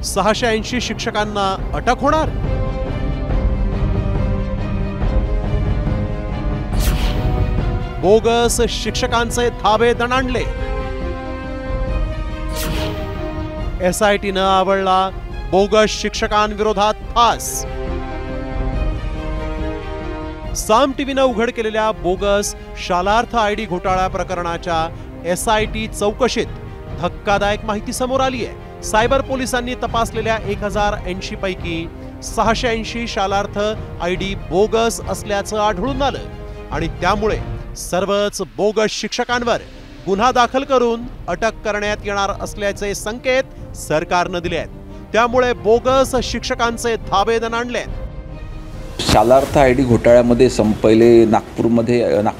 680 शिक्षकांना अटक होणार? बोगस शिक्षकांचे धाबे दणाणले. SITनं आवळला बोगस शिक्षकांविरोधात फास. साम टीव्हीनं उघड केलेल्या बोगस शालार्थ ID घोटाळा प्रकरणाच्या SIT चौकशीत धक्कादायक माहिती समोर आली आहे. सायबर पोलिसांनी तपासलेल्या 1080 पैकी 680 शालार्थ ID बोगस असल्याचं आढळून आलं आणि त्यामुळे सर्वच बोगस शिक्षकांवर गुन्हा दाखल करून अटक करण्यात येणार असल्याचे संकेत सरकारनं दिले आहेत. त्यामुळे बोगस शिक्षकांचे धाबे दणाणले. शालार्थ ID घोटाळ्यामध्ये पहिले नागपूर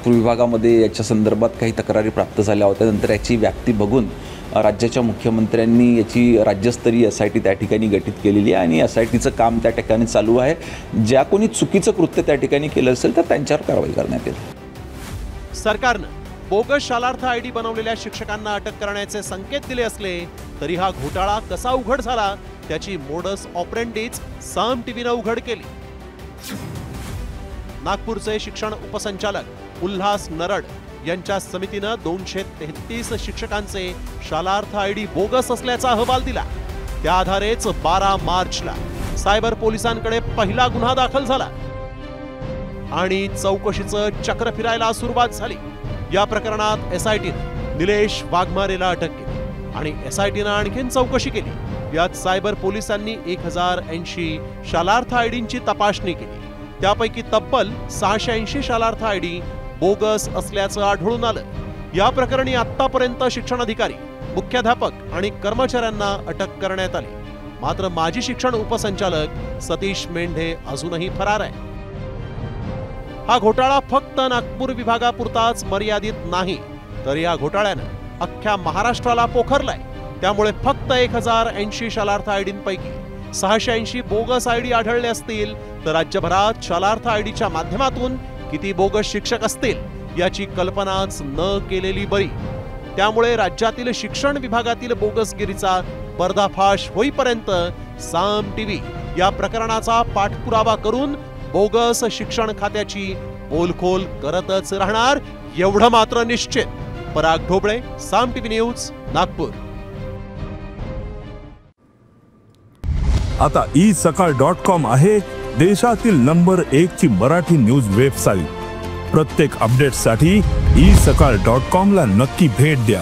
विभागामध्ये याच्या संदर्भात काही तक्रारी प्राप्त झाल्या होत्या. नंतर याची व्याप्ती बघून राज्याच्या मुख्यमंत्र्यांनी याची राज्यस्तरीय SIT त्या ठिकाणी गठीत केलेली आहे आणि SITचं काम त्या ठिकाणी चालू आहे. ज्या कोणी चुकीचं कृत्य त्या ठिकाणी केलं असेल तर त्यांच्यावर कारवाई करण्यात येईल. सरकारनं बोगस शालार्थ ID बनवलेल्या शिक्षकांना अटक करण्याचे संकेत दिले असले तरी हा घोटाळा कसा उघड झाला त्याची मोडस ऑपरेंडीच साम टीव्हीनं उघड केली. नागपूरचे शिक्षण उपसंचालक उल्हास नरड यांच्या समितीनं 233 शिक्षकांचे शालार्थ ID बोगस असल्याचा अहवाल दिला. त्या आधारेच 12 मार्चला सायबर पोलिसांकडे पहिला गुन्हा दाखल झाला आणि चौकशीचं चक्र फिरायला सुरुवात झाली. या प्रकरणात SITनं निलेश वाघमारेला अटक केली आणि SITनं आणखीन चौकशी केली. यात सायबर पोलिसांनी 1080 शालार्थ IDंची तपासणी केली. त्यापैकी तब्बल 680 शालार्थ ID बोगस असल्याचं आढळून आलं. या प्रकरणी आतापर्यंत शिक्षण अधिकारी, मुख्याध्यापक आणि कर्मचाऱ्यांना अटक करण्यात आली. मात्र माजी शिक्षण उपसंचालक सतीश मेंढे अजूनही फरार आहे. हा घोटाळा फक्त नागपूर विभागापुरताच मर्यादित नाही तर या घोटाळ्यानं अख्ख्या महाराष्ट्राला पोखरलाय. त्यामुळे फक्त 1080 शालार्थ IDंपैकी 680 बोगस ID आढळले असतील तर राज्यभरात शालार्थ IDच्या माध्यमातून किती बोगस शिक्षक असतील याची कल्पनाच न केलेली बरी. त्यामुळे राज्यातील शिक्षण विभागातील बोगसगिरीचा पर्दाफाश होईपर्यंत साम टीव्ही या प्रकरणाचा पाठपुरावा करून बोगस शिक्षण खात्याची पोलखोल करतच राहणार एवढं मात्र निश्चित. पराग ढोबळे, साम टीव्ही न्यूज, नागपूर. आता isakal.com आहे देशातील नंबर 1 ची मराठी न्यूज वेबसाईट. प्रत्येक अपडेटसाठी isakal.com ला नक्की भेट द्या.